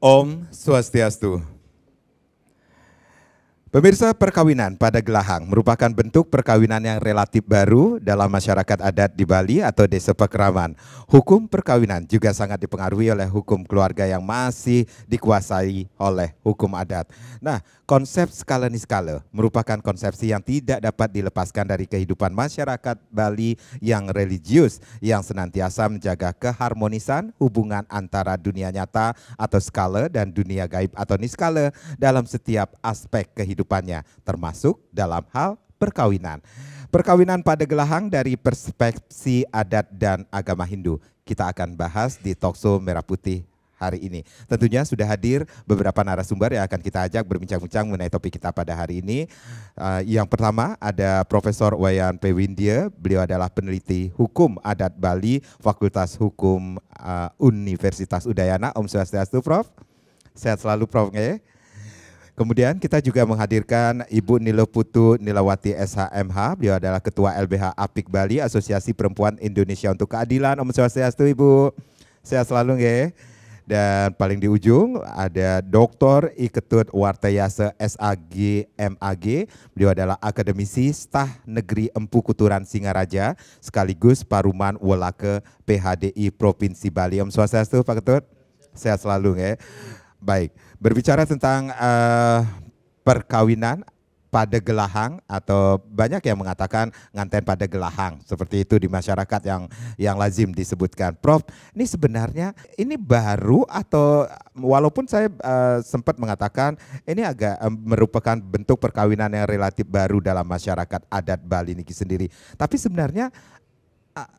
Om Swastiastu. Pemirsa, perkawinan pada gelahang merupakan bentuk perkawinan yang relatif baru dalam masyarakat adat di Bali atau desa Pakraman. Hukum perkawinan juga sangat dipengaruhi oleh hukum keluarga yang masih dikuasai oleh hukum adat. Nah, konsep skala niskala merupakan konsepsi yang tidak dapat dilepaskan dari kehidupan masyarakat Bali yang religius, yang senantiasa menjaga keharmonisan hubungan antara dunia nyata atau skala dan dunia gaib atau niskala dalam setiap aspek kehidupannya, termasuk dalam hal perkawinan. Perkawinan pada gelahang dari perspektif adat dan agama Hindu. Kita akan bahas di Talkshow Merah Putih hari ini. Tentunya sudah hadir beberapa narasumber yang akan kita ajak berbincang-bincang mengenai topik kita pada hari ini. Yang pertama ada Profesor Wayan P. Windia. Beliau adalah peneliti hukum adat Bali, Fakultas Hukum Universitas Udayana. Om Swastiastu, Prof. Sehat selalu, Prof. Kemudian kita juga menghadirkan Ibu Niloputu Nilawati SHMH. Beliau adalah Ketua LBH APIK Bali, Asosiasi Perempuan Indonesia untuk Keadilan. Om Swastiastu, Ibu. Sehat selalu, nggih. Dan paling di ujung ada Dr. Iketut Wartayase SAG MAG. Beliau adalah akademisi Staf Negeri Empu Kuturan Singaraja sekaligus Paruman Wolake PHDI Provinsi Bali. Om Swastiastu, Pak Ketut. Sehat selalu, nggih. Baik, berbicara tentang perkawinan pada gelahang atau banyak yang mengatakan nganten pada gelahang, seperti itu di masyarakat yang lazim disebutkan. Prof, ini sebenarnya ini baru atau walaupun saya sempat mengatakan ini agak merupakan bentuk perkawinan yang relatif baru dalam masyarakat adat Bali ini sendiri. Tapi sebenarnya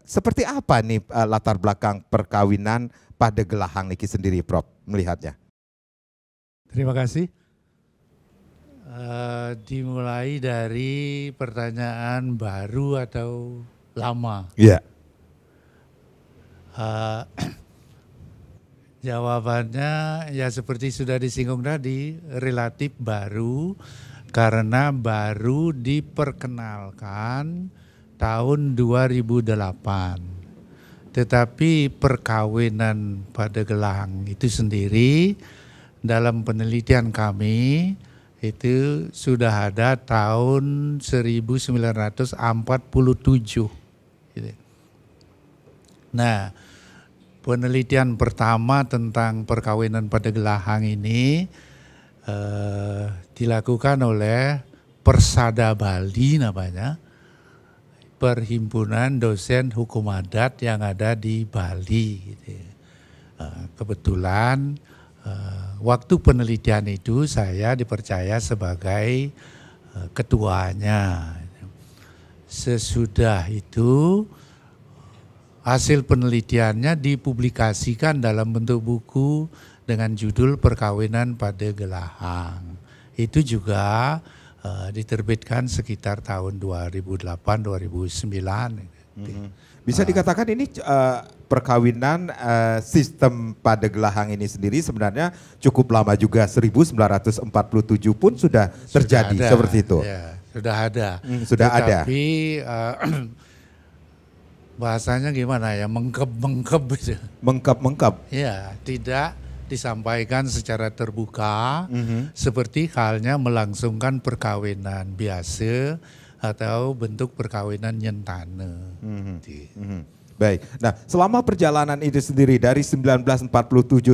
seperti apa nih latar belakang perkawinan pada gelahang niki sendiri, Prof, melihatnya? Terima kasih. Dimulai dari pertanyaan baru atau lama. Iya. Jawabannya ya seperti sudah disinggung tadi, relatif baru karena baru diperkenalkan tahun 2008. Tetapi perkawinan pada gelahang itu sendiri dalam penelitian kami itu sudah ada tahun 1947. Nah, penelitian pertama tentang perkawinan pada gelahang ini dilakukan oleh Persada Bali namanya, Perhimpunan Dosen Hukum Adat yang ada di Bali. Kebetulan waktu penelitian itu saya dipercaya sebagai ketuanya. Sesudah itu hasil penelitiannya dipublikasikan dalam bentuk buku dengan judul Perkawinan pada Gelahang. Itu juga diterbitkan sekitar tahun 2008-2009. Bisa dikatakan ini perkawinan sistem pada gelahang ini sendiri sebenarnya cukup lama juga, 1947 pun sudah terjadi sudah ada, seperti itu. Ya, sudah ada. Sudah ada. Tapi bahasanya gimana ya, mengkep gitu. Mengkep. Ya, tidak disampaikan secara terbuka seperti halnya melangsungkan perkawinan biasa atau bentuk perkawinan nyentane. Baik, nah selama perjalanan itu sendiri dari 1947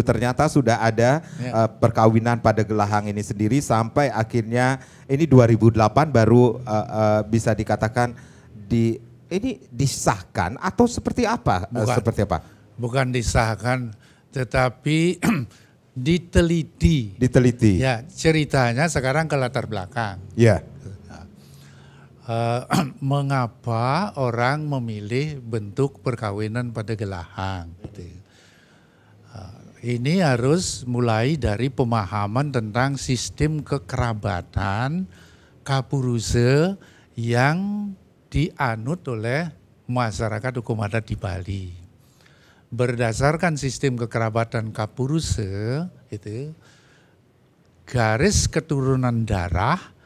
ternyata sudah ada perkawinan pada gelahang ini sendiri sampai akhirnya ini 2008 baru bisa dikatakan ini disahkan atau seperti apa? Bukan disahkan, tetapi diteliti. Ya, ceritanya sekarang ke latar belakang. Ya. Mengapa orang memilih bentuk perkawinan pada gelahang? Ini harus mulai dari pemahaman tentang sistem kekerabatan Kapuruse yang dianut oleh masyarakat hukum adat di Bali. Berdasarkan sistem kekerabatan Kapuruse itu garis keturunan darah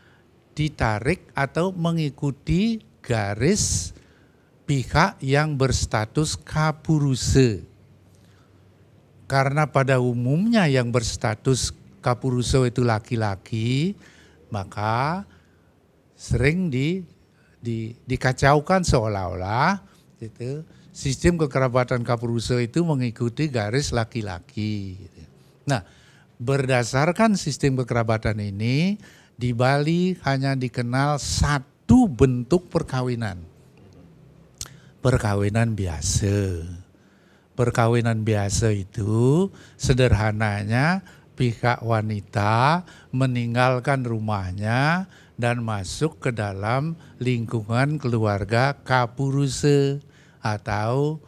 ditarik atau mengikuti garis pihak yang berstatus Kapuruse. karena pada umumnya yang berstatus kapuruso itu laki-laki, maka sering dikacaukan seolah-olah gitu, sistem kekerabatan kapuruso itu mengikuti garis laki-laki. Gitu. Nah, berdasarkan sistem kekerabatan ini, di Bali hanya dikenal satu bentuk perkawinan. Perkawinan biasa. Perkawinan biasa itu sederhananya pihak wanita meninggalkan rumahnya dan masuk ke dalam lingkungan keluarga kapurusa atau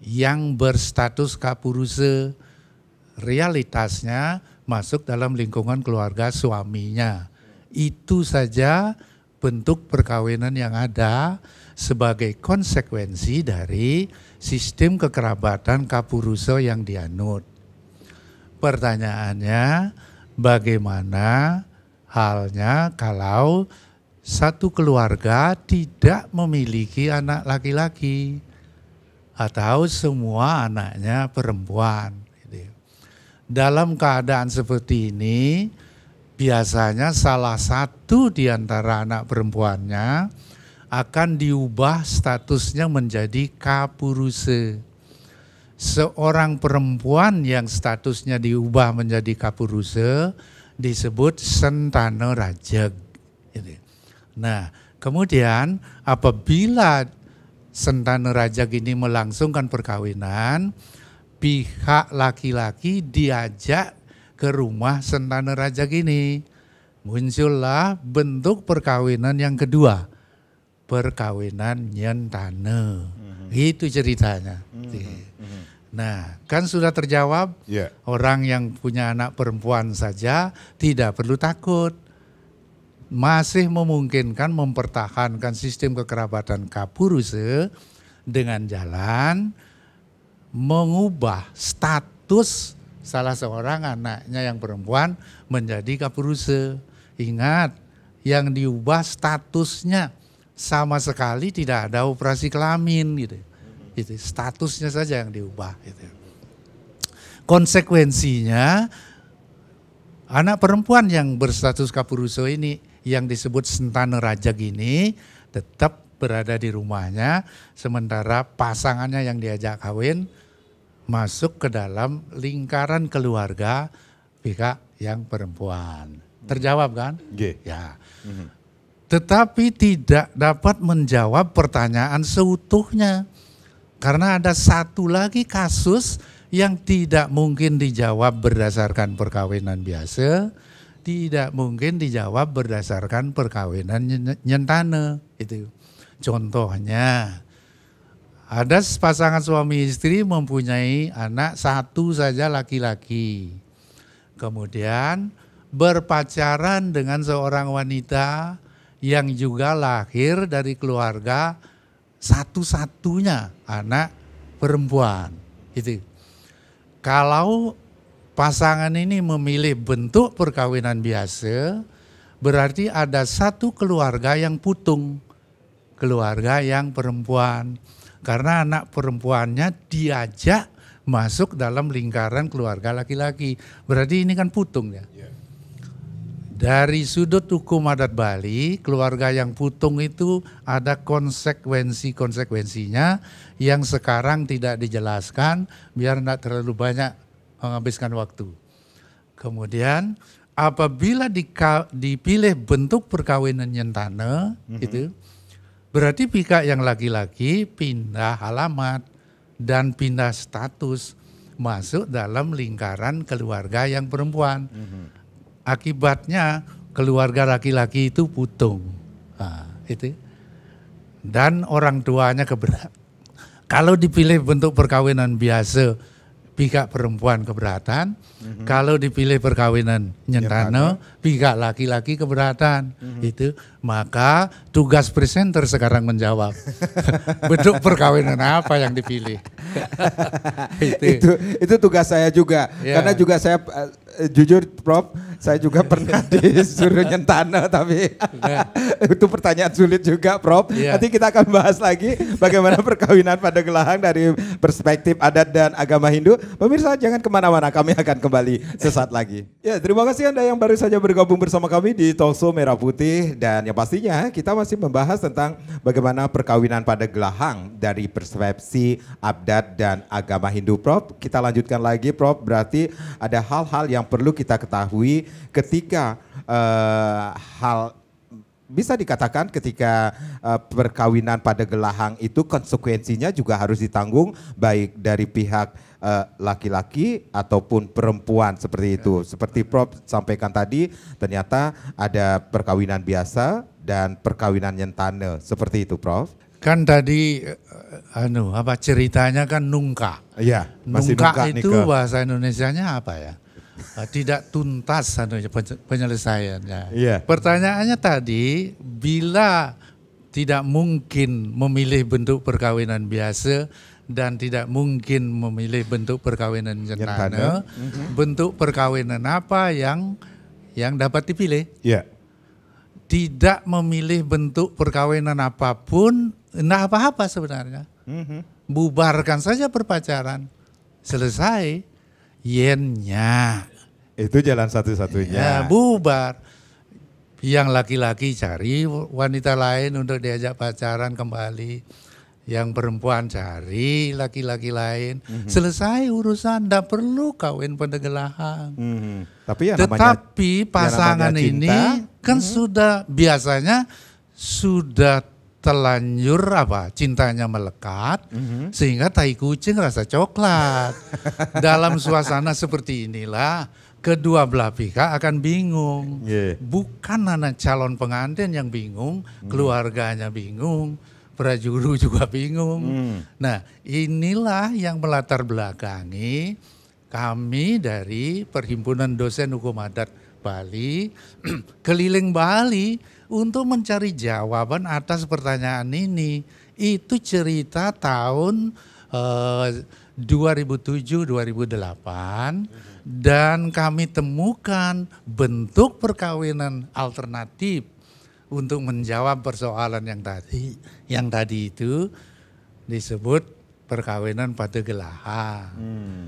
yang berstatus kapurusa. Realitasnya masuk dalam lingkungan keluarga suaminya. Itu saja bentuk perkawinan yang ada sebagai konsekuensi dari sistem kekerabatan kapurusa yang dianut. Pertanyaannya, bagaimana halnya kalau satu keluarga tidak memiliki anak laki-laki atau semua anaknya perempuan? Dalam keadaan seperti ini, biasanya salah satu di antara anak perempuannya akan diubah statusnya menjadi kapurusa. Seorang perempuan yang statusnya diubah menjadi kapurusa disebut sentana rajag. Nah, kemudian apabila sentana rajag ini melangsungkan perkawinan, pihak laki-laki diajak ke rumah sentana rajag ini. Muncullah bentuk perkawinan yang kedua, perkawinan nyentana. Itu ceritanya. Nah, kan sudah terjawab, orang yang punya anak perempuan saja tidak perlu takut. Masih memungkinkan mempertahankan sistem kekerabatan kapurusa dengan jalan mengubah status salah seorang anaknya yang perempuan menjadi kapurusa. Ingat, yang diubah statusnya, sama sekali tidak ada operasi kelamin gitu. Itu statusnya saja yang diubah gitu. Konsekuensinya anak perempuan yang berstatus kapurusa ini yang disebut sentana rajag ini tetap berada di rumahnya, sementara pasangannya yang diajak kawin masuk ke dalam lingkaran keluarga pihak yang perempuan. Terjawab kan? Ya. Tetapi tidak dapat menjawab pertanyaan seutuhnya. Karena ada satu lagi kasus yang tidak mungkin dijawab berdasarkan perkawinan biasa, tidak mungkin dijawab berdasarkan perkawinan nyentana. Itu. Contohnya, ada pasangan suami istri mempunyai anak satu saja laki-laki. Kemudian berpacaran dengan seorang wanita yang juga lahir dari keluarga satu-satunya anak perempuan. Itu. Kalau pasangan ini memilih bentuk perkawinan biasa, berarti ada satu keluarga yang putung, keluarga yang perempuan. Karena anak perempuannya diajak masuk dalam lingkaran keluarga laki-laki. Berarti ini kan putung ya. Dari sudut hukum adat Bali, keluarga yang putung itu ada konsekuensinya yang sekarang tidak dijelaskan biar tidak terlalu banyak menghabiskan waktu. Kemudian apabila dipilih bentuk perkawinan nyentana, itu berarti pihak yang laki-laki pindah alamat dan pindah status masuk dalam lingkaran keluarga yang perempuan. Akibatnya keluarga laki-laki itu putung. Nah, itu. Dan orang tuanya keberatan. Kalau dipilih bentuk perkawinan biasa, pihak perempuan keberatan. Kalau dipilih perkawinan nyentana, pihak laki-laki keberatan. Itu. Maka tugas presenter sekarang menjawab. Bentuk perkawinan apa yang dipilih? Itu tugas saya juga. Karena juga saya jujur Prof, Saya juga pernah disuruh nyentana, tapi itu pertanyaan sulit juga, Prof. Iya. Nanti kita akan bahas lagi bagaimana perkawinan pada gelahang dari perspektif adat dan agama Hindu. Pemirsa jangan kemana-mana, kami akan kembali sesaat lagi. Ya, terima kasih Anda yang baru saja bergabung bersama kami di Talkshow Merah Putih, dan yang pastinya kita masih membahas tentang bagaimana perkawinan pada gelahang dari persepsi adat dan agama Hindu, Prof. Kita lanjutkan lagi, Prof. Berarti ada hal-hal yang perlu kita ketahui ketika bisa dikatakan ketika perkawinan pada gelahang itu konsekuensinya juga harus ditanggung baik dari pihak laki-laki ataupun perempuan seperti itu. Seperti Prof sampaikan tadi, ternyata ada perkawinan biasa dan perkawinan nyentane. Seperti itu, Prof. Kan tadi ceritanya kan nungka. Iya, masih Nungka nungka itu nikah. bahasa Indonesianya apa ya? Tidak tuntas penyelesaiannya. Iya. Pertanyaannya tadi, bila tidak mungkin memilih bentuk perkawinan biasa dan tidak mungkin memilih bentuk perkawinan nyentane, bentuk perkawinan apa yang dapat dipilih? Iya. Tidak memilih bentuk perkawinan apapun, enggak apa-apa sebenarnya. Bubarkan saja perpacaran, selesai. Yennya Itu jalan satu-satunya. ya bubar. Yang laki-laki cari wanita lain untuk diajak pacaran kembali. Yang perempuan cari laki-laki lain. Selesai urusan, tidak perlu kawin pada gelahang. Tapi ya Tetapi pasangan namanya cinta, ini kan sudah biasanya sudah telanjur cintanya melekat sehingga tai kucing rasa coklat. Dalam suasana seperti inilah kedua belah pihak akan bingung. Bukan anak calon pengantin yang bingung, keluarganya bingung, prajuru juga bingung. Nah, inilah yang melatar belakangi kami dari Perhimpunan Dosen Hukum Adat Bali keliling Bali untuk mencari jawaban atas pertanyaan ini. Itu cerita tahun 2007-2008 dan kami temukan bentuk perkawinan alternatif untuk menjawab persoalan yang tadi itu disebut perkawinan pada gelahang.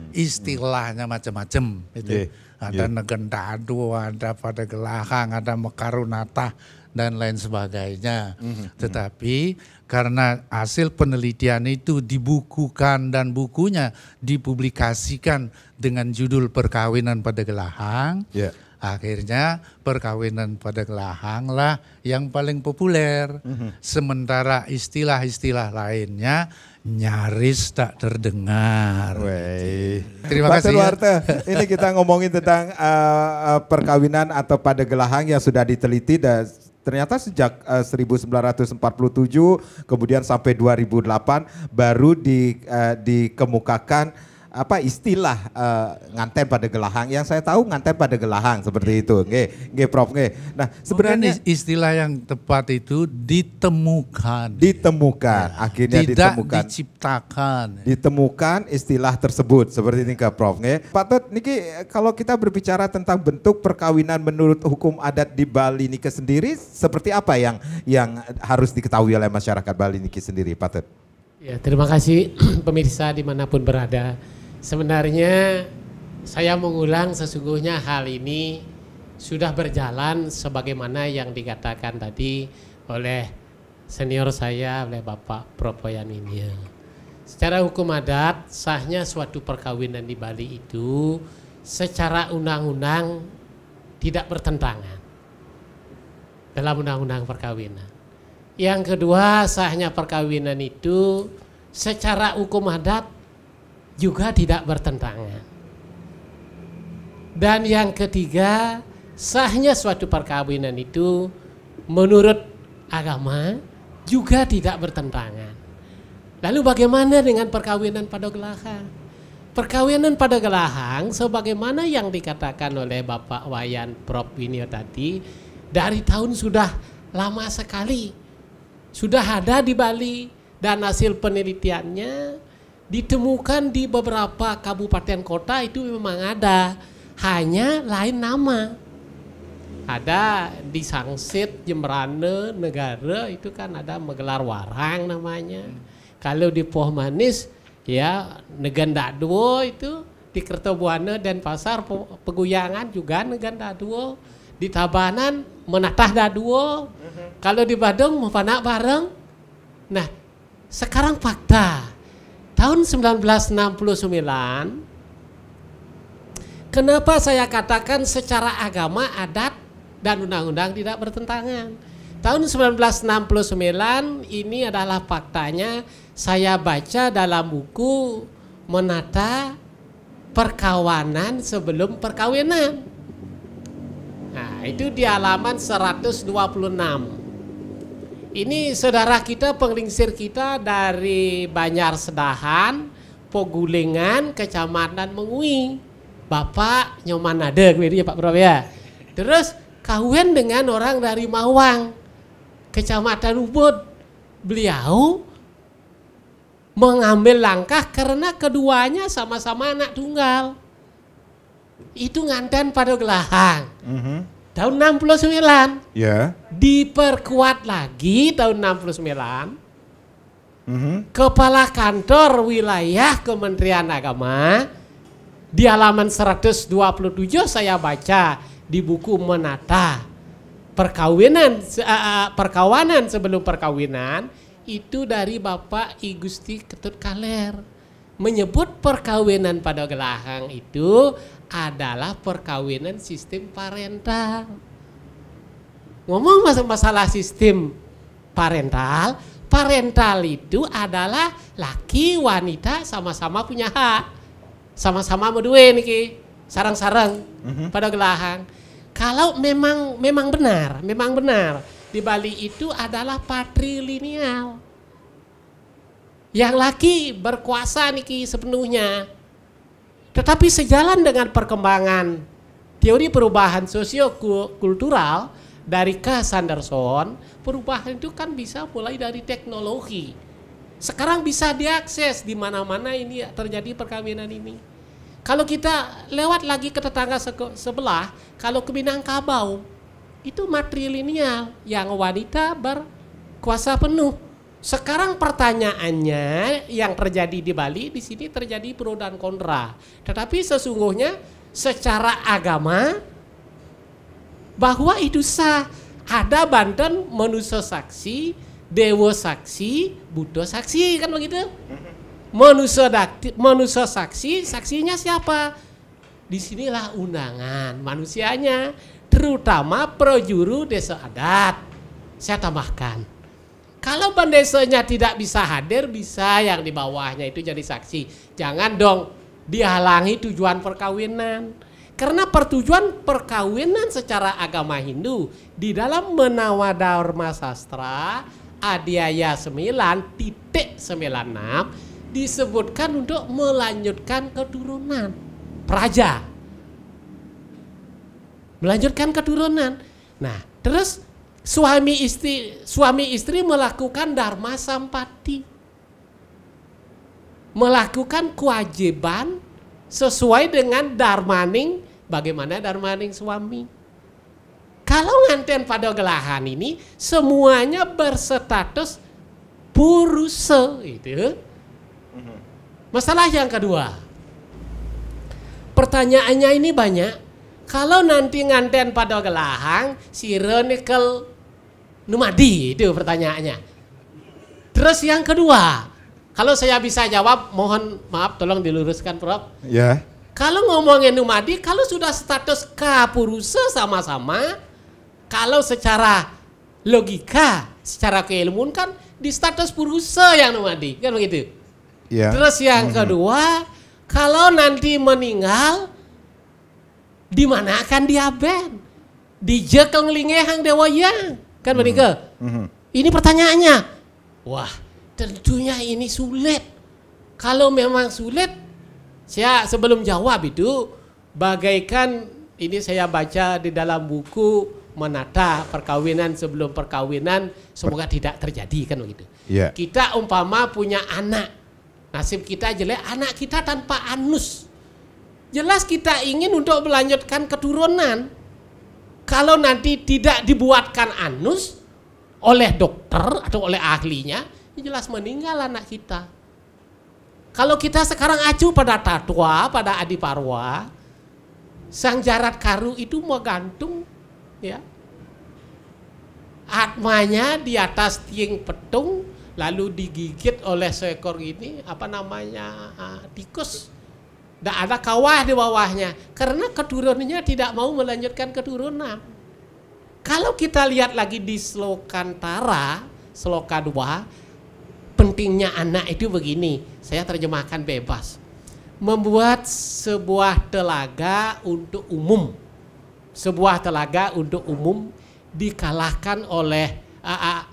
Istilahnya macam-macam itu. Ada negentadu, ada pada gelahang, ada mekarunata dan lain sebagainya. Tetapi karena hasil penelitian itu dibukukan dan bukunya dipublikasikan dengan judul perkawinan pada gelahang, akhirnya perkawinan pada gelahang lah yang paling populer. Sementara istilah-istilah lainnya nyaris tak terdengar. Terima kasih. Warte, ini kita ngomongin tentang perkawinan atau pada gelahang yang sudah diteliti dan ternyata sejak 1947 kemudian sampai 2008 baru dikemukakan istilah nganten pada gelahang. Yang saya tahu nganten pada gelahang seperti itu. Nggih, Prof. Nggih. Nah, sebenarnya istilah yang tepat itu ditemukan. Akhirnya tidak ditemukan. Ditemukan istilah tersebut seperti ini ke Prof. Nggih. Pak Tut, niki kalau kita berbicara tentang bentuk perkawinan menurut hukum adat di Bali niki sendiri seperti apa yang harus diketahui oleh masyarakat Bali niki sendiri, Pak Tut? Ya, terima kasih pemirsa dimanapun berada. Sebenarnya saya mengulang sesungguhnya hal ini sudah berjalan sebagaimana yang dikatakan tadi oleh senior saya, oleh Bapak Prof Wayan ini. Secara hukum adat sahnya suatu perkawinan di Bali itu secara undang-undang tidak bertentangan dalam undang-undang perkawinan. Yang kedua, sahnya perkawinan itu secara hukum adat juga tidak bertentangan. Dan yang ketiga, sahnya suatu perkawinan itu menurut agama juga tidak bertentangan. Lalu bagaimana dengan perkawinan pada gelahang? Perkawinan pada gelahang sebagaimana yang dikatakan oleh Bapak Wayan Prof Winio tadi, dari tahun sudah lama sekali sudah ada di Bali dan hasil penelitiannya ditemukan di beberapa kabupaten kota itu memang ada, hanya lain nama. Ada di Sangsit, Jembrane, Negara itu kan ada menggelar warang namanya. Kalau di Poh Manis ya Neganda Duo itu di Kertobuana dan Pasar Peguyangan juga Neganda Duo. Di Tabanan Menatah Daduo. Kalau di Badung Mepanak bareng. Nah, sekarang fakta. Tahun 1969 kenapa saya katakan secara agama, adat dan undang-undang tidak bertentangan. Tahun 1969 ini adalah faktanya, saya baca dalam buku Menata Perkawanan Sebelum Perkawinan. Nah, itu di halaman 126. Ini saudara kita, penglingsir kita dari Banjar Sedahan, Pogulingan, Kecamatan Mengui. Bapak Nyoman Nade, gitu ya Pak Prof ya. Terus kawin dengan orang dari Mawang, Kecamatan Ubud. Beliau mengambil langkah karena keduanya sama-sama anak tunggal. Itu nganten pada Gelahang. Tahun 69. Ya. Diperkuat lagi tahun 69. Kepala Kantor Wilayah Kementerian Agama di halaman 127 saya baca di buku Menata Perkawanan Sebelum Perkawinan itu dari Bapak I Gusti Ketut Kaler menyebut perkawinan pada Gelahang itu adalah perkawinan sistem parental. Ngomong masalah sistem parental, parental itu adalah laki wanita sama-sama punya hak, sama-sama medue niki, sarang-sarang pada Gelahang. Kalau memang benar di Bali itu adalah patrilineal. Yang laki berkuasa niki sepenuhnya. Tetapi sejalan dengan perkembangan teori perubahan sosio-kultural dari K. Sanderson, perubahan itu kan bisa mulai dari teknologi. Sekarang bisa diakses di mana-mana ini terjadi perkawinan ini. Kalau kita lewat lagi ke tetangga sebelah, kalau ke Minangkabau, itu matrilineal yang wanita berkuasa penuh. Sekarang pertanyaannya yang terjadi di Bali, di sini terjadi pro dan kontra. Tetapi sesungguhnya secara agama bahwa itu sah. Ada Banten manusia saksi, dewa saksi, buddha saksi, kan begitu? Manusia saksi, saksinya siapa? Disinilah undangan manusianya, terutama prajuru desa adat. Saya tambahkan. Kalau bandesanya tidak bisa hadir, bisa yang di bawahnya itu jadi saksi. Jangan dong dihalangi tujuan perkawinan. Karena pertujuan perkawinan secara agama Hindu di dalam Menawa Dharma Sastra Adhyaya 9.96 disebutkan untuk melanjutkan keturunan praja. Melanjutkan keturunan. Nah, terus suami istri melakukan dharma sampati, melakukan kewajiban sesuai dengan dharmaning, bagaimana dharmaning suami. Kalau nganten pada Gelahan ini semuanya berstatus purusa itu. Masalah yang kedua, pertanyaannya ini banyak. Kalau nanti nganten pada Gelahang sironikel numadi, itu pertanyaannya. Terus yang kedua, kalau saya bisa jawab, mohon maaf tolong diluruskan Prof. Ya. Kalau ngomongin numadi, kalau sudah status kapurusa sama-sama, kalau secara logika, secara keilmuan kan di status purusa yang numadi, kan begitu? Ya. Terus yang kedua, kalau nanti meninggal, di mana akan diaben? Di jekeng lingehang dewaya, kan begitu? Ini pertanyaannya. Wah, tentunya ini sulit. Kalau memang sulit, saya sebelum jawab itu bagaikan ini saya baca di dalam buku Menata Perkawinan Sebelum Perkawinan, semoga tidak terjadi, kan begitu. Yeah. Kita umpama punya anak, nasib kita jelek, anak kita tanpa anus. Jelas kita ingin untuk melanjutkan keturunan. Kalau nanti tidak dibuatkan anus oleh dokter atau oleh ahlinya, jelas meninggal anak kita. Kalau kita sekarang acu pada tatwa, pada adiparwa, sang jarat karu itu mau gantung, ya, atmanya di atas tiang petung, lalu digigit oleh seekor ini, apa namanya, tikus. Tidak ada kawah di bawahnya, karena keturunannya tidak mau melanjutkan keturunan. Kalau kita lihat lagi di Slokantara, Sloka 2, pentingnya anak itu begini, saya terjemahkan bebas. Membuat sebuah telaga untuk umum. Sebuah telaga untuk umum dikalahkan oleh,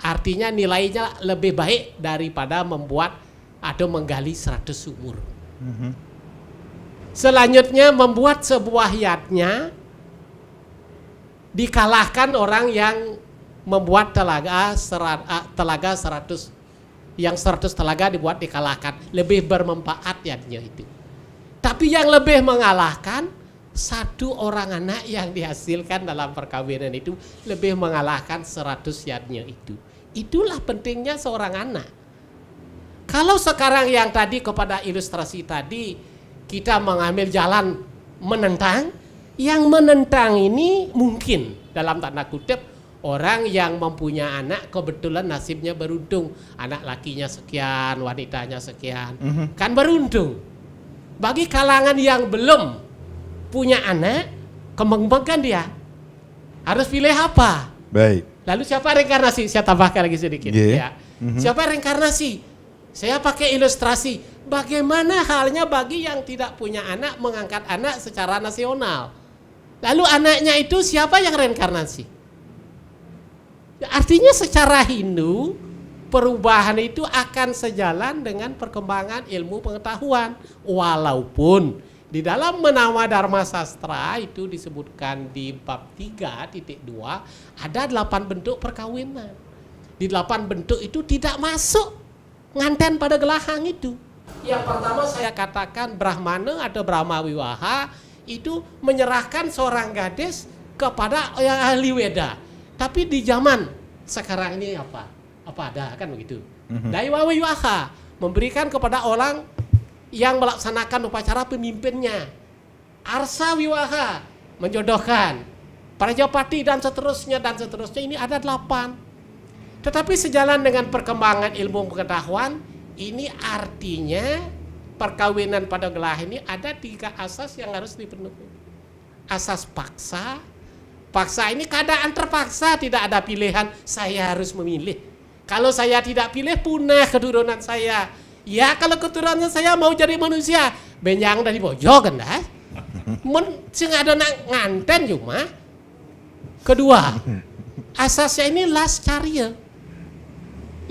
artinya nilainya lebih baik daripada membuat atau menggali 100 sumur. Selanjutnya membuat sebuah yatnya dikalahkan orang yang membuat telaga 100, yang 100 telaga dibuat dikalahkan, lebih bermanfaat yatnya itu. Tapi yang lebih mengalahkan, satu orang anak yang dihasilkan dalam perkawinan itu lebih mengalahkan 100 yatnya itu. Itulah pentingnya seorang anak. Kalau sekarang yang tadi kepada ilustrasi tadi, kita mengambil jalan menentang, yang menentang ini mungkin dalam tanda kutip orang yang mempunyai anak kebetulan nasibnya beruntung, anak lakinya sekian, wanitanya sekian, kan beruntung. Bagi kalangan yang belum punya anak, kembang-kembangkan dia harus pilih apa? Baik. Lalu siapa reinkarnasi? Saya tambahkan lagi sedikit. Ya. Siapa reinkarnasi? Saya pakai ilustrasi. Bagaimana halnya bagi yang tidak punya anak mengangkat anak secara nasional? Lalu anaknya itu siapa yang reinkarnasi? Artinya secara Hindu, perubahan itu akan sejalan dengan perkembangan ilmu pengetahuan. Walaupun di dalam Menama Dharma Sastra itu disebutkan di bab 3.2 ada 8 bentuk perkawinan. Di 8 bentuk itu tidak masuk nganten pada gelahang itu. Yang pertama saya katakan Brahmana atau Brahma Wiwaha itu menyerahkan seorang gadis kepada yang ahli Weda. Tapi di zaman sekarang ini apa? Apa ada kan begitu? Daiwa Wiwaha memberikan kepada orang yang melaksanakan upacara pemimpinnya. Arsa Wiwaha menjodohkan Prajapati dan seterusnya ini ada 8. Tetapi sejalan dengan perkembangan ilmu pengetahuan, ini artinya perkawinan pada gelah ini ada 3 asas yang harus dipenuhi. Asas paksa. Paksa ini keadaan terpaksa, tidak ada pilihan, saya harus memilih. Kalau saya tidak pilih, punah keturunan saya. Ya kalau keturunan saya mau jadi manusia, benjang dari bojo kan dah. Sing ada nganten cuma. Kedua, asasnya ini lascarya.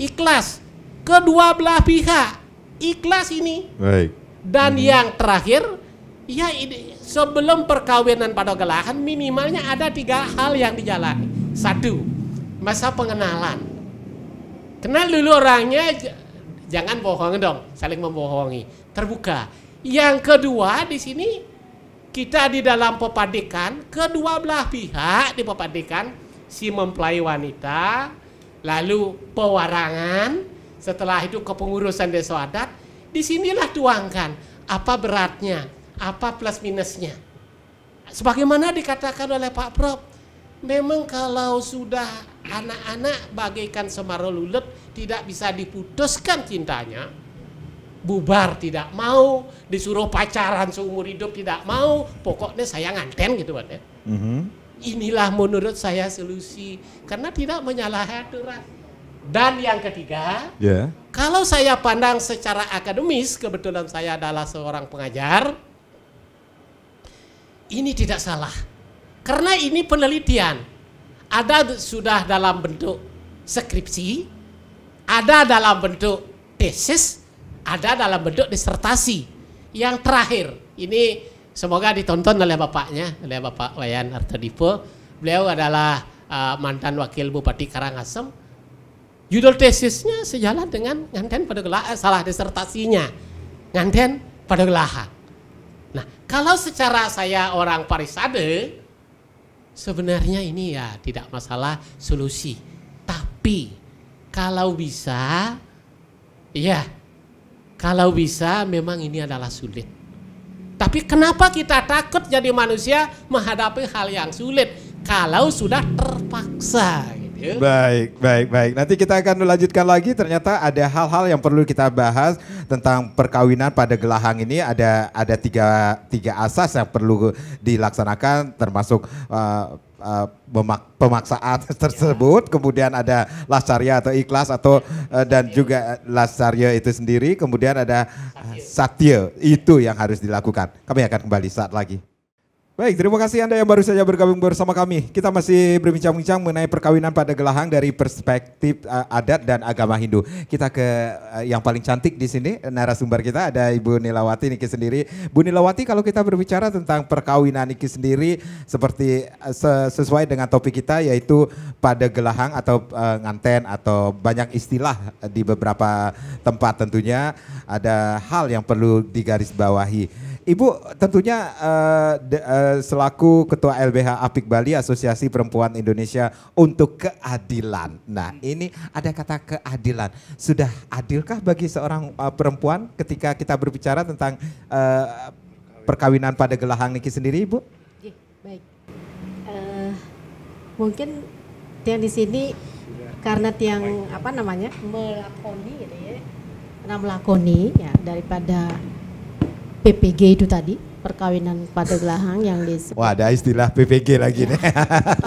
Ikhlas. Kedua belah pihak ikhlas ini. Baik. Dan yang terakhir, ya ini, sebelum perkawinan pada gelahan minimalnya ada 3 hal yang dijalani. 1, masa pengenalan. Kenal dulu orangnya, jangan bohong dong, saling membohongi, terbuka. Yang kedua di sini kita di dalam pepadikan, kedua belah pihak di pepadikan, si mempelai wanita, lalu pewarangan. Setelah itu kepengurusan desa adat, disinilah tuangkan apa beratnya, apa plus minusnya. Sebagaimana dikatakan oleh Pak Prof, memang kalau sudah anak-anak bagaikan semaro lulut, tidak bisa diputuskan cintanya, bubar tidak mau, disuruh pacaran seumur hidup tidak mau, pokoknya saya nganten gitu Pak. Inilah menurut saya solusi, karena tidak menyalahi aturan. Dan yang ketiga, kalau saya pandang secara akademis, kebetulan saya adalah seorang pengajar, ini tidak salah. Karena ini penelitian, ada sudah dalam bentuk skripsi, ada dalam bentuk tesis, ada dalam bentuk disertasi. Yang terakhir, ini semoga ditonton oleh bapaknya, oleh Bapak Wayan Artadipo. Beliau adalah mantan wakil Bupati Karangasem. Judul tesisnya sejalan dengan nganten pada gelahan, salah disertasinya nganten pada gelahan. Nah, kalau secara saya orang Parisade, sebenarnya ini ya tidak masalah solusi. Tapi kalau bisa, ya kalau bisa memang ini adalah sulit. Tapi kenapa kita takut jadi manusia menghadapi hal yang sulit kalau sudah terpaksa? Gitu. Baik. Nanti kita akan lanjutkan lagi. Ternyata ada hal-hal yang perlu kita bahas tentang perkawinan pada gelahang ini. Ada tiga asas yang perlu dilaksanakan, termasuk pemaksaan tersebut, kemudian ada lasarya atau ikhlas dan juga lasarya itu sendiri, kemudian ada satya, itu yang harus dilakukan. Kami akan kembali saat lagi. Baik, terima kasih Anda yang baru saja bergabung bersama kami. Kita masih berbincang-bincang mengenai perkawinan pada gelahang dari perspektif adat dan agama Hindu. Kita ke yang paling cantik di sini, narasumber kita ada Ibu Nilawati Niki sendiri. Bu Nilawati, kalau kita berbicara tentang perkawinan Niki sendiri, seperti sesuai dengan topik kita yaitu pada gelahang atau nganten atau banyak istilah di beberapa tempat, tentunya ada hal yang perlu digarisbawahi. Ibu tentunya selaku Ketua LBH Apik Bali, Asosiasi Perempuan Indonesia untuk Keadilan. Nah, ini ada kata keadilan. Sudah adilkah bagi seorang perempuan ketika kita berbicara tentang perkawinan pada gelahang niki sendiri, Ibu? Baik. Mungkin yang di sini karena yang melakoni gitu ya. Karena melakoni ya daripada PPG itu tadi, perkawinan pada gelahang yang disebut. Wah, ada istilah PPG lagi nih.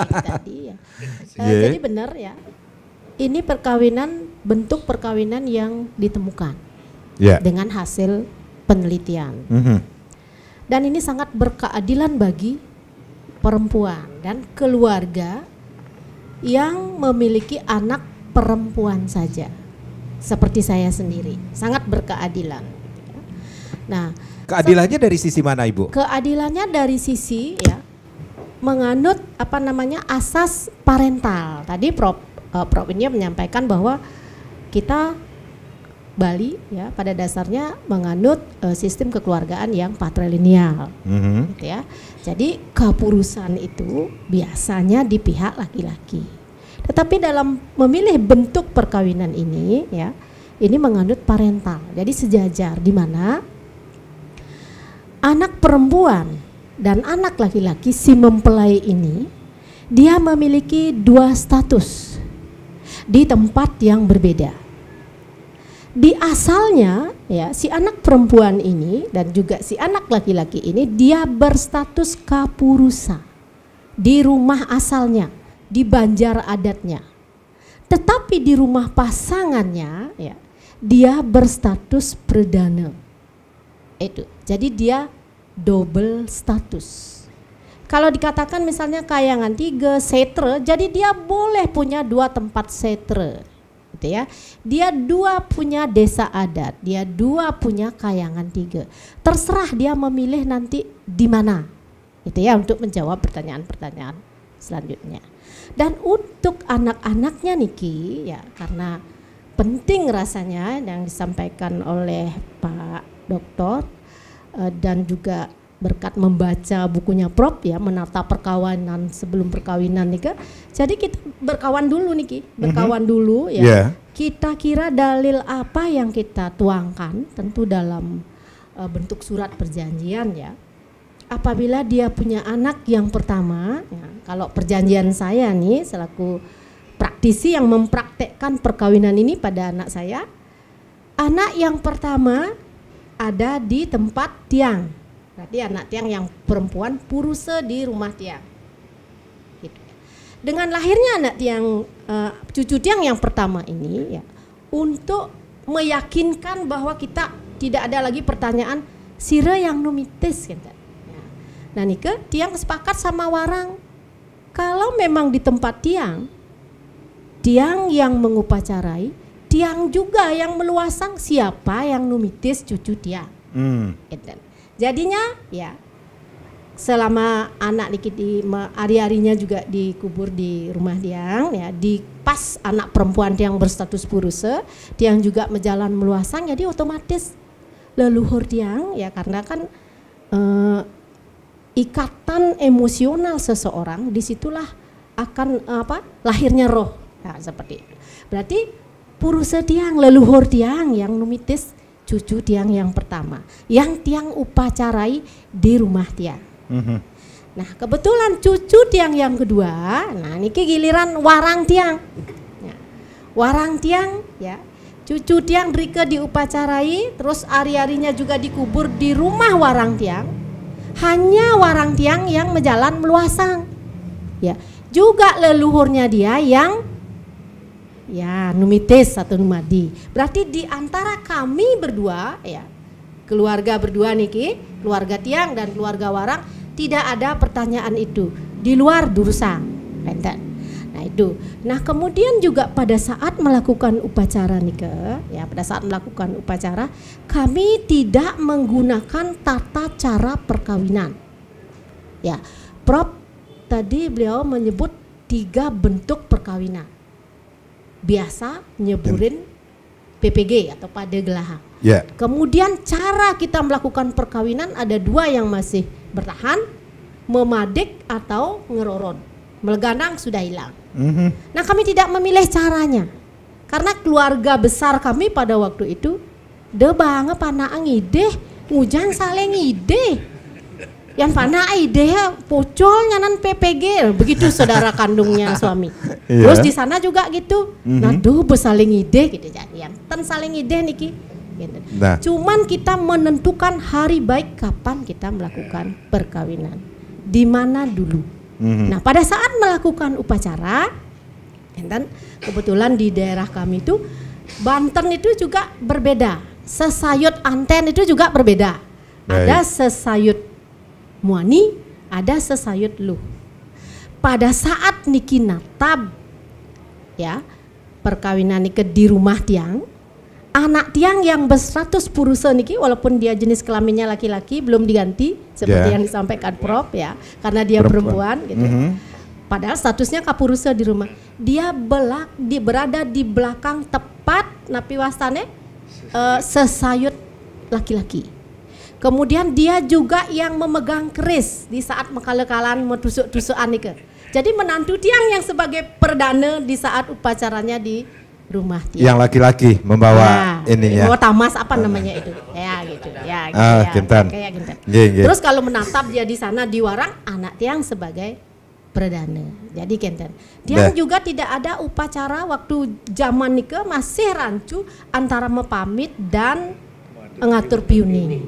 Tadi ya. Jadi benar ya. Ini bentuk perkawinan yang ditemukan dengan hasil penelitian. Dan ini sangat berkeadilan bagi perempuan dan keluarga yang memiliki anak perempuan saja. Seperti saya sendiri, sangat berkeadilan. Nah, keadilannya dari sisi mana, Ibu? Keadilannya dari sisi ya menganut asas parental. Tadi Prof ini menyampaikan bahwa kita Bali ya pada dasarnya menganut sistem kekeluargaan yang patrilineal. Gitu ya. Jadi kepurusan itu biasanya di pihak laki-laki. Tetapi dalam memilih bentuk perkawinan ini ya, ini menganut parental. Jadi sejajar, di mana anak perempuan dan anak laki-laki si mempelai ini dia memiliki dua status di tempat yang berbeda. Di asalnya ya si anak perempuan ini dan juga si anak laki-laki ini dia berstatus kapurusa di rumah asalnya, di banjar adatnya. Tetapi di rumah pasangannya ya dia berstatus perdana. Itu. Jadi dia double status. Kalau dikatakan misalnya kayangan 3 setre, jadi dia boleh punya 2 tempat setre. Gitu ya. Dia 2 punya desa adat, dia 2 punya kayangan 3. Terserah dia memilih nanti di mana. Gitu ya, untuk menjawab pertanyaan-pertanyaan selanjutnya. Dan untuk anak-anaknya Niki ya, karena penting rasanya yang disampaikan oleh Pak Doktor dan juga berkat membaca bukunya Prof ya, menata perkawinan sebelum perkawinan nih. Jadi kita berkawan dulu Niki, berkawan dulu ya. Kita kira dalil apa yang kita tuangkan tentu dalam bentuk surat perjanjian ya. Apabila dia punya anak yang pertama, ya, kalau perjanjian saya nih selaku praktisi yang mempraktekkan perkawinan ini pada anak saya, anak yang pertama ada di tempat tiang, berarti anak tiang yang perempuan puruse di rumah tiang. Gitu. Dengan lahirnya anak tiang, cucu tiang yang pertama ini, ya, untuk meyakinkan bahwa kita tidak ada lagi pertanyaan sire yang numitis, gitu. Ya. Nah nike tiang sepakat sama warang, kalau memang di tempat tiang yang mengupacarai, tiang juga yang meluasang siapa yang numitis cucu tiang. Jadinya ya selama anak niki di hari-harinya juga dikubur di rumah tiang ya, di pas anak perempuan tiang berstatus puruse, tiang juga menjalan meluasang, jadi otomatis leluhur tiang ya, karena kan ikatan emosional seseorang, disitulah akan lahirnya roh. Nah, seperti itu. Berarti purusa tiang, leluhur tiang yang numitis cucu tiang yang pertama, yang tiang upacarai di rumah tiang. Nah, kebetulan cucu tiang yang kedua, nah niki giliran warang tiang. Nah, warang tiang ya, cucu tiang Rike diupacarai, terus ari-arinya juga dikubur di rumah warang tiang. Hanya warang tiang yang menjalan meluasang. Ya, juga leluhurnya dia yang ya numitis atau numadi. Berarti di antara kami berdua ya, keluarga berdua niki, keluarga tiang dan keluarga warang, tidak ada pertanyaan itu di luar durusa. Nah itu. Nah kemudian juga pada saat melakukan upacara nika, ya pada saat melakukan upacara kami tidak menggunakan tata cara perkawinan. Ya, Prof tadi beliau menyebut 3 bentuk perkawinan. Biasa nyeburin PPG atau pada gelahang. Yeah. Kemudian cara kita melakukan perkawinan ada 2 yang masih bertahan, memadik atau ngeroron. Meleganang sudah hilang. Nah kami tidak memilih caranya karena keluarga besar kami pada waktu itu de banget pana ngide ngujang saling ngide yang pana ide pocol nyanan PPG begitu saudara kandungnya suami. Terus di sana juga gitu. Nah duh besaling ide gitu jadian ten saling ide niki gitu. Nah. Cuman kita menentukan hari baik kapan kita melakukan perkawinan di mana dulu. Nah pada saat melakukan upacara, dan kebetulan di daerah kami itu Banten itu juga berbeda, sesayut anten itu juga berbeda. Ada sesayut muani, ada sesayut luh. Pada saat niki natab, ya perkawinan niki di rumah tiang, anak tiang yang ber-100 purusa niki walaupun dia jenis kelaminnya laki-laki belum diganti seperti yang disampaikan Prof ya karena dia perempuan gitu. Padahal statusnya kapurusa di rumah. Dia berada di belakang tepat napi wastane sesayut laki-laki. Kemudian dia juga yang memegang keris di saat mekale-kalan metusuk-tusukan niki. Jadi menantu tiang yang sebagai perdana di saat upacaranya di rumah tiang. Yang laki-laki membawa ininya. Membawa tamas apa namanya itu? Ya gitu. Ya gitu. Kayak gitu. Terus kalau menatap dia di sana di warang anak tiang sebagai perdana. Jadi kenten. Dia juga tidak ada upacara waktu zaman nikah masih rancu antara mepamit dan ngatur piuni.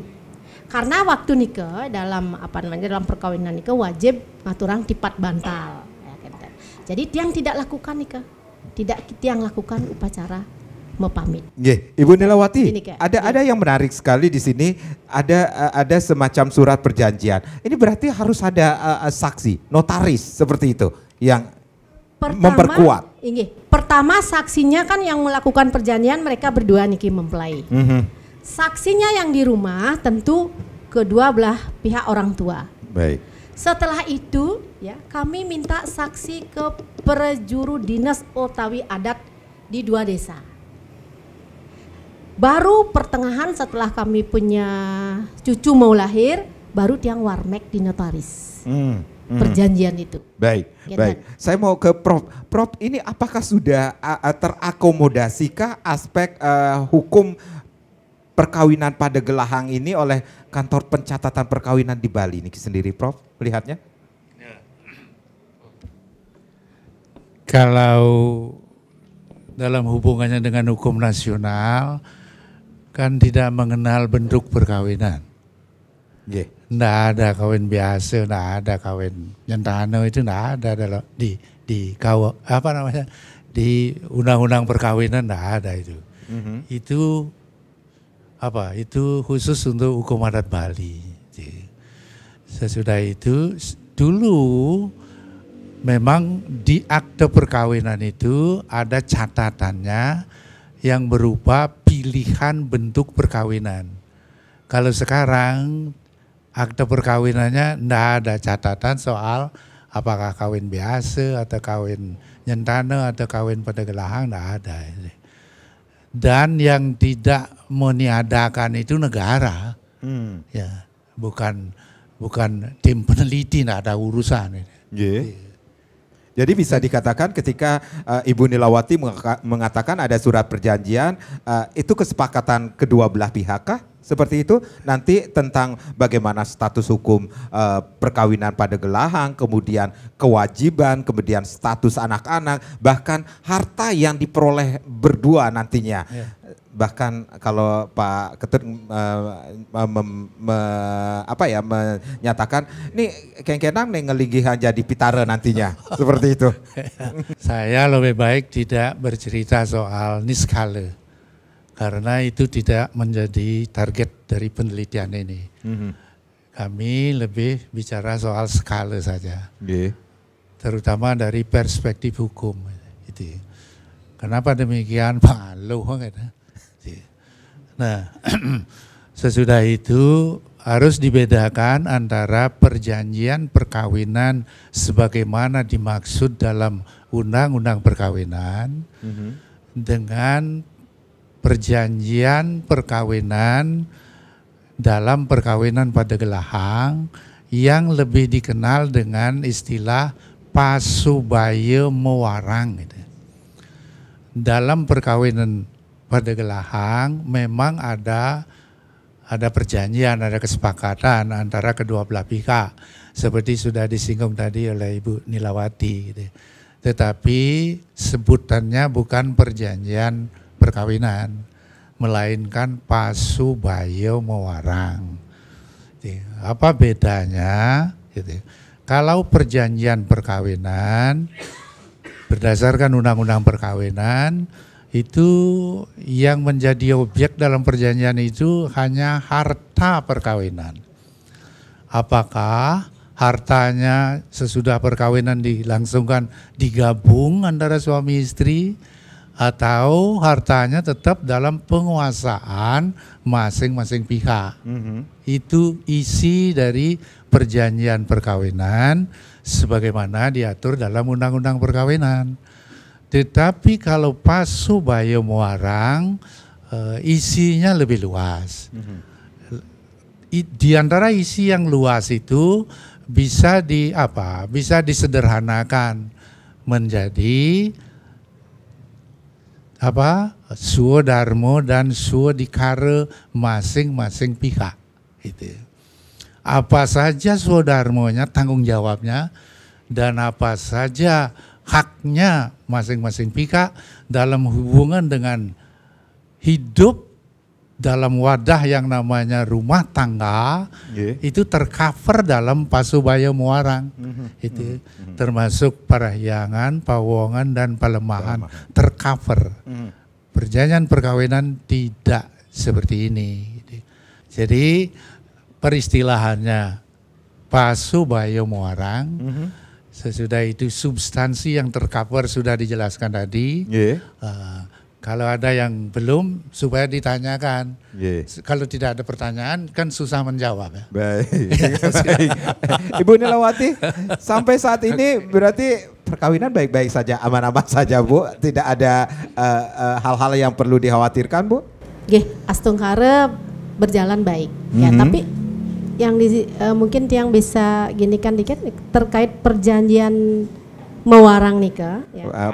Karena waktu nikah dalam dalam perkawinan nikah wajib ngaturang tipat bantal. Ya, kenten. Jadi tiang tidak lakukan nikah. Tidak tiang lakukan upacara mepamit. Ibu Nelawati, ada yang menarik sekali di sini, ada semacam surat perjanjian. Ini berarti harus ada saksi, notaris seperti itu yang memperkuat. Pertama saksinya kan yang melakukan perjanjian mereka berdua niki mempelai. Saksinya yang di rumah tentu kedua belah pihak orang tua. Baik. Setelah itu ya kami minta saksi ke perjuru dinas otawi adat di 2 desa. Baru pertengahan setelah kami punya cucu mau lahir, baru tiang warmek di notaris. Perjanjian itu. Baik, baik. Saya mau ke Prof. Prof, ini apakah sudah terakomodasika aspek hukum perkawinan pada gelahang ini oleh kantor pencatatan perkawinan di Bali ini sendiri, Prof? Melihatnya? Kalau dalam hubungannya dengan hukum nasional kan tidak mengenal bentuk perkawinan. Nggak ada kawin biasa, nggak ada kawin nyentano, itu nggak ada dalam di undang-undang perkawinan nggak ada itu. Itu khusus untuk hukum adat Bali. Sesudah itu dulu memang di akte perkawinan itu ada catatannya yang berupa pilihan bentuk perkawinan. Kalau sekarang akte perkawinannya tidak ada catatan soal apakah kawin biasa atau kawin nyentana atau kawin pada gelahang, tidak ada. Dan yang tidak meniadakan itu negara, ya bukan bukan tim peneliti, tidak ada urusan. Jadi bisa dikatakan ketika Ibu Nilawati mengatakan ada surat perjanjian, itu kesepakatan kedua belah pihak kah? Seperti itu nanti tentang bagaimana status hukum perkawinan pada gelahang, kemudian kewajiban, kemudian status anak-anak, bahkan harta yang diperoleh berdua nantinya. Bahkan kalau Pak Ketut menyatakan ini kengkenang nih ngeligihan jadi pitara nantinya seperti itu. Saya lebih baik tidak bercerita soal niskala karena itu tidak menjadi target dari penelitian ini. Kami lebih bicara soal skala saja, terutama dari perspektif hukum. Itu. Kenapa demikian? Malu kan? Nah, sesudah itu harus dibedakan antara perjanjian perkawinan sebagaimana dimaksud dalam Undang-Undang Perkawinan dengan perjanjian perkawinan dalam perkawinan pada gelahang yang lebih dikenal dengan istilah pasubaya mewarang. Gitu. Dalam perkawinan pada gelahang memang ada perjanjian, ada kesepakatan antara kedua belah pihak seperti sudah disinggung tadi oleh Ibu Nilawati. Gitu. Tetapi sebutannya bukan perjanjian perkawinan, melainkan pasubaya mewarang. Gitu. Apa bedanya? Gitu. Kalau perjanjian perkawinan berdasarkan Undang-Undang Perkawinan, itu yang menjadi objek dalam perjanjian itu hanya harta perkawinan. Apakah hartanya sesudah perkawinan dilangsungkan digabung antara suami istri atau hartanya tetap dalam penguasaan masing-masing pihak. Itu isi dari perjanjian perkawinan sebagaimana diatur dalam Undang-Undang Perkawinan. Tetapi kalau pasubaya mewarang isinya lebih luas. Di antara isi yang luas itu bisa disederhanakan menjadi suo darmo dan suo dikare masing-masing pihak. Itu. Apa saja suo darmonya, tanggung jawabnya, dan apa saja haknya masing-masing pihak dalam hubungan dengan hidup dalam wadah yang namanya rumah tangga, itu tercover dalam pasubaya mewarang. Itu termasuk parahyangan, pawongan, dan palemahan tercover. Perjanjian perkawinan tidak seperti ini. Jadi peristilahannya pasubaya mewarang. Sesudah itu substansi yang tercover sudah dijelaskan tadi. Kalau ada yang belum supaya ditanyakan. Kalau tidak ada pertanyaan kan susah menjawab. Ya? Baik. Ibu Nilawati, sampai saat ini berarti perkawinan baik-baik saja, aman-aman saja Bu. Tidak ada hal-hal yang perlu dikhawatirkan Bu? Astungkara berjalan baik. Ya, tapi yang mungkin yang bisa ginikan dikit terkait perjanjian mewarang nikah, ya.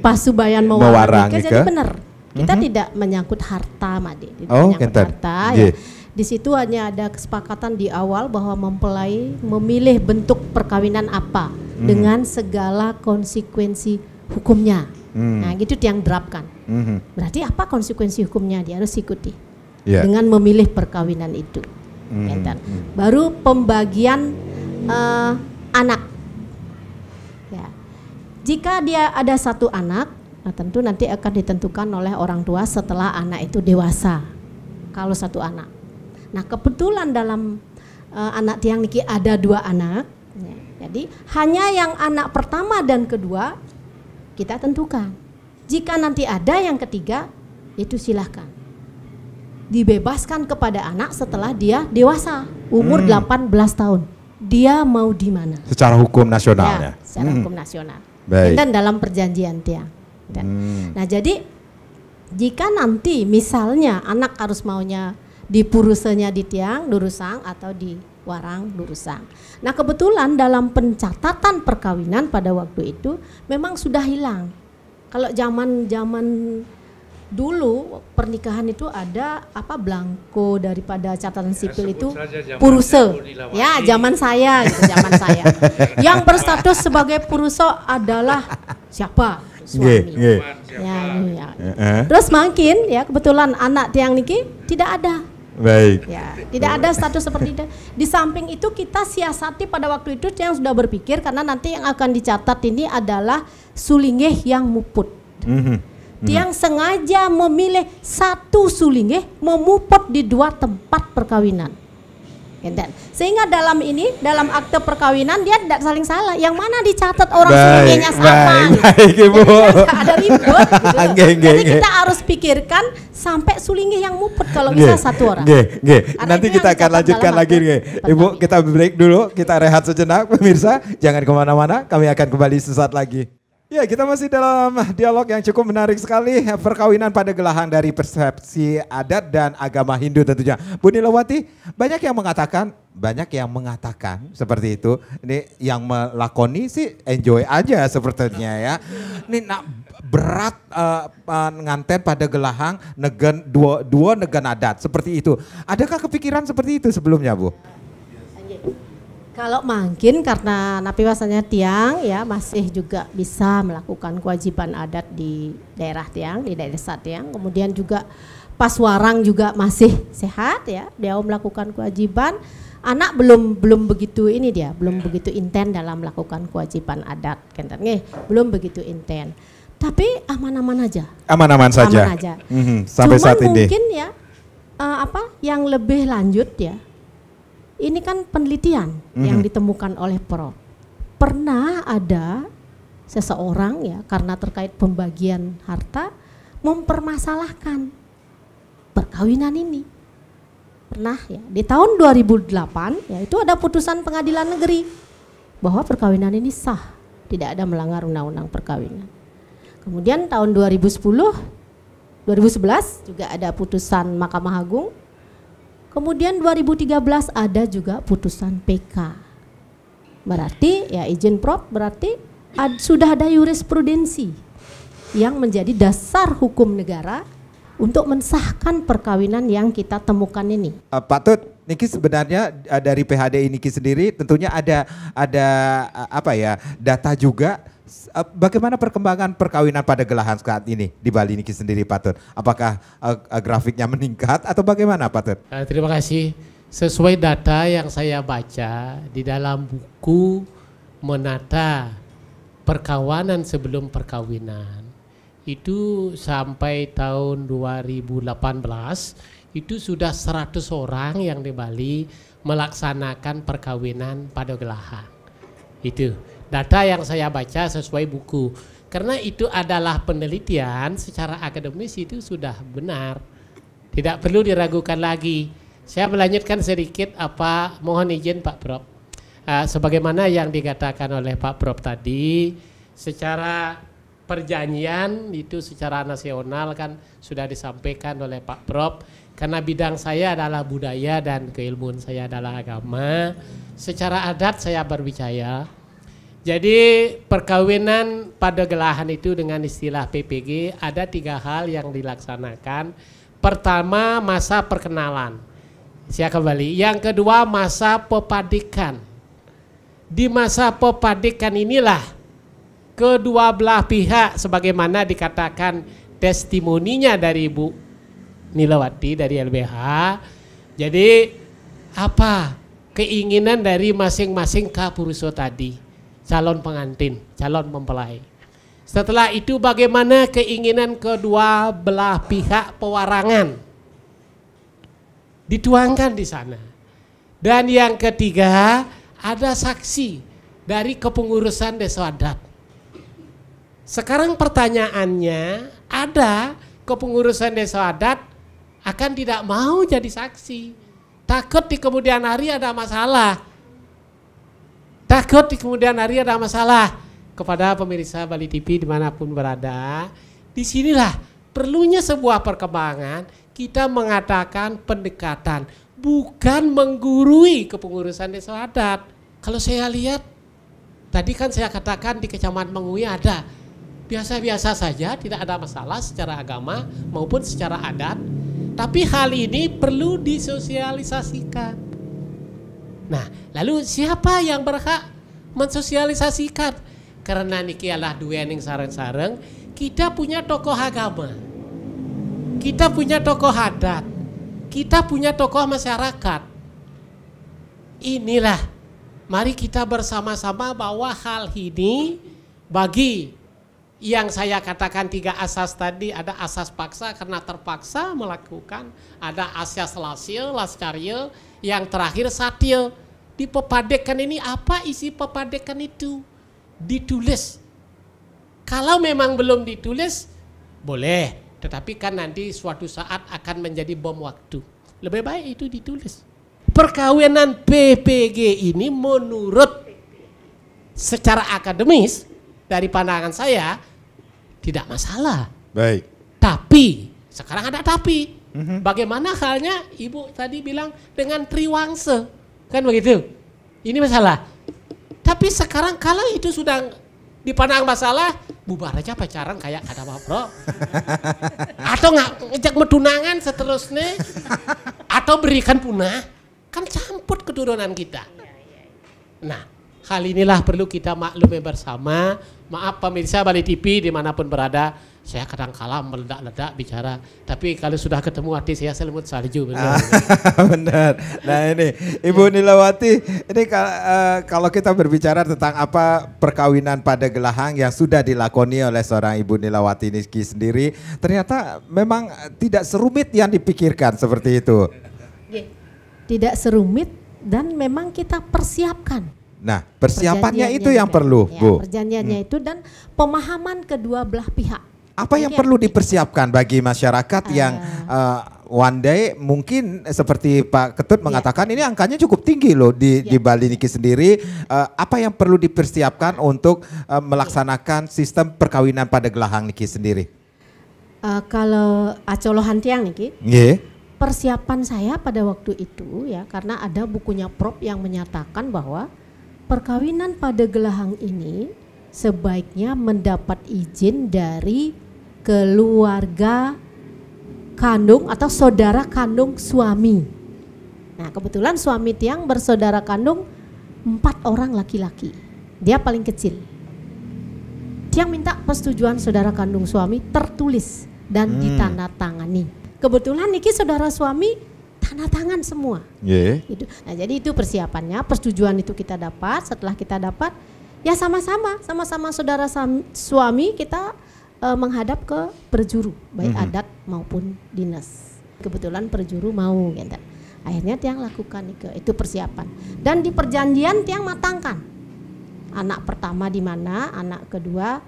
Pasubayan mewarang nikah, jadi benar kita tidak menyangkut harta, Made, tidak menyangkut harta. Ya. Di situ hanya ada kesepakatan di awal bahwa mempelai memilih bentuk perkawinan apa dengan segala konsekuensi hukumnya. Nah, gitu yang diterapkan. Berarti apa konsekuensi hukumnya dia harus ikuti dengan memilih perkawinan itu. Baru pembagian anak. Ya. Jika dia ada satu anak, tentu nanti akan ditentukan oleh orang tua setelah anak itu dewasa. Kalau satu anak. Nah, kebetulan dalam anak tiang niki ada 2 anak. Ya. Jadi hanya yang anak pertama dan kedua kita tentukan. Jika nanti ada yang ketiga, itu silahkan. Dibebaskan kepada anak setelah dia dewasa, umur 18 tahun. Dia mau di mana? Secara hukum nasionalnya. Ya, secara hukum nasional. Baik. Dan dalam perjanjian tiang. Nah, jadi jika nanti misalnya anak harus maunya di purusenya di tiang, durusang atau di warang lurusang. Nah kebetulan dalam pencatatan perkawinan pada waktu itu memang sudah hilang. Kalau zaman dulu pernikahan itu ada apa blanko daripada catatan sipil itu puruse. Ya zaman saya gitu, zaman saya. Yang berstatus sebagai puruse adalah siapa? Suami. Ya. Terus makin ya kebetulan anak tiang niki tidak ada. Baik. Ya, tidak ada status seperti itu. Di samping itu kita siasati pada waktu itu yang sudah berpikir karena nanti yang akan dicatat ini adalah sulingeh yang muput. Tiang sengaja memilih satu sulingeh memuput di 2 tempat perkawinan. Sehingga dalam akte perkawinan dia tidak saling salah. Yang mana dicatat orang sulingnya sama. Baik, Ibu. Ada ribut. Gitu. Jadi kita harus pikirkan sampai sulingnya yang muput kalau bisa satu orang. Nanti kita akan lanjutkan lagi. Ibu, kita break dulu, kita rehat sejenak pemirsa. Jangan kemana-mana, kami akan kembali sesaat lagi. Ya, kita masih dalam dialog yang cukup menarik sekali, perkawinan pada Gelahang dari persepsi adat dan agama Hindu tentunya. Bu Nilawati, banyak yang mengatakan seperti itu. Ini yang melakoni sih enjoy aja sepertinya ya. Ini berat nganten pada Gelahang dua negen adat seperti itu. Adakah kepikiran seperti itu sebelumnya, Bu? Kalau makin karena napi wasanya tiang ya masih juga bisa melakukan kewajiban adat di daerah tiang, di desa tiang. Kemudian juga pas warang juga masih sehat ya, dia melakukan kewajiban. Anak belum begitu ini dia, belum begitu inten dalam melakukan kewajiban adat, belum begitu inten. Tapi aman-aman aja. Aman-aman saja. Aman aja. Sampai cuman saat ini. Mungkin ya yang lebih lanjut ya. Ini kan penelitian yang ditemukan oleh Prof. Pernah ada seseorang ya karena terkait pembagian harta mempermasalahkan perkawinan ini. Pernah ya di tahun 2008 ya itu ada putusan pengadilan negeri bahwa perkawinan ini sah, tidak ada melanggar undang-undang perkawinan. Kemudian tahun 2011 juga ada putusan Mahkamah Agung. Kemudian 2013 ada juga putusan PK. Berarti ya izin Prof berarti sudah ada jurisprudensi yang menjadi dasar hukum negara untuk mensahkan perkawinan yang kita temukan ini. Pak Tut, Niki sebenarnya dari PHDI Niki sendiri tentunya ada apa ya data juga. Bagaimana perkembangan perkawinan pada Gelahang saat ini di Bali Niki sendiri, Pak Tut? Apakah grafiknya meningkat atau bagaimana, Pak Tut? Terima kasih. Sesuai data yang saya baca di dalam buku Menata Perkawinan Sebelum Perkawinan, itu sampai tahun 2018 itu sudah 100 orang yang di Bali melaksanakan perkawinan pada Gelahang. Itu data yang saya baca sesuai buku. Karena itu adalah penelitian secara akademis itu sudah benar. Tidak perlu diragukan lagi. Saya melanjutkan sedikit mohon izin Pak Prof. Sebagaimana yang dikatakan oleh Pak Prof tadi, secara perjanjian itu secara nasional kan sudah disampaikan oleh Pak Prof. Karena bidang saya adalah budaya dan keilmuan saya adalah agama. Secara adat saya berbicara. Jadi perkawinan pada Gelahang itu dengan istilah PPG ada 3 hal yang dilaksanakan. Pertama masa perkenalan. Saya kembali. Yang kedua masa pepadikan. Di masa pepadikan inilah kedua belah pihak sebagaimana dikatakan testimoninya dari Ibu Nilawati dari LBH. Jadi apa keinginan dari masing-masing kapuruso tadi? Calon pengantin, calon mempelai. Setelah itu bagaimana keinginan kedua belah pihak pewarangan dituangkan di sana. Dan yang ketiga ada saksi dari kepengurusan desa adat. Sekarang pertanyaannya, ada kepengurusan desa adat akan tidak mau jadi saksi. Takut di kemudian hari ada masalah. Takut di kemudian hari ada masalah. Kepada pemirsa Bali TV dimanapun berada, disinilah perlunya sebuah perkembangan kita mengatakan pendekatan. bukan menggurui kepengurusan desa adat. Kalau saya lihat, tadi kan saya katakan di Kecamatan Mengui ada biasa-biasa saja, tidak ada masalah secara agama maupun secara adat. Tapi hal ini perlu disosialisasikan. Nah, lalu siapa yang berhak mensosialisasikan? Karena niki adalah dua yang sareng-sareng, kita punya tokoh agama, kita punya tokoh adat, kita punya tokoh masyarakat. Inilah, mari kita bersama-sama bahwa hal ini bagi yang saya katakan 3 asas tadi, ada asas paksa karena terpaksa melakukan, ada asas lasio, lascario, yang terakhir satio. Di pepadekan ini apa isi pepadekan itu? Ditulis. Kalau memang belum ditulis, boleh. Tetapi kan nanti suatu saat akan menjadi bom waktu. Lebih baik itu ditulis. Perkawinan PPG ini menurut secara akademis, dari pandangan saya, tidak masalah. Baik. Tapi, sekarang ada tapi. Bagaimana halnya Ibu tadi bilang dengan triwangse. Kan begitu? Ini masalah. Tapi sekarang kalau itu sudah dipandang masalah, bubar aja pacaran kayak ada apa bro. Atau ngajak metunangan seterusnya. Atau berikan punah. Kan campur keturunan kita. Nah, hal inilah perlu kita maklumi bersama. Maaf pemirsa Bali TV dimanapun berada, saya kadang-kala meledak-ledak bicara. Tapi kalau sudah ketemu hati saya selimut salju. Benar. Benar. Nah ini Ibu Nilawati, ini kalau kita berbicara tentang apa perkawinan pada gelahang yang sudah dilakoni oleh seorang Ibu Nilawati Niki sendiri, ternyata memang tidak serumit yang dipikirkan seperti itu. Tidak serumit dan memang kita persiapkan. Nah, persiapannya itu yang perlu, ya, Bu. Perjanjiannya itu dan pemahaman kedua belah pihak. Apa yang perlu dipersiapkan bagi masyarakat yang one day mungkin seperti Pak Ketut mengatakan ini angkanya cukup tinggi loh di Bali Niki sendiri. Apa yang perlu dipersiapkan untuk melaksanakan sistem perkawinan pada gelahang Niki sendiri? Kalau acolohan tiang Niki, persiapan saya pada waktu itu ya, karena ada bukunya Prof yang menyatakan bahwa perkawinan pada gelahang ini sebaiknya mendapat izin dari keluarga kandung atau saudara kandung suami. Nah, kebetulan suami tiang bersaudara kandung 4 orang laki-laki. Dia paling kecil. Tiang minta persetujuan saudara kandung suami tertulis dan ditandatangani. Kebetulan niki saudara suami tanda tangan semua. Gitu. Nah, jadi itu persiapannya, persetujuan itu kita dapat. Setelah kita dapat, ya sama-sama saudara suami kita menghadap ke perjuru, baik adat maupun dinas. Kebetulan perjuru mau, gitu. Akhirnya tiang lakukan itu persiapan. Dan di perjanjian tiang matangkan. Anak pertama di mana, anak kedua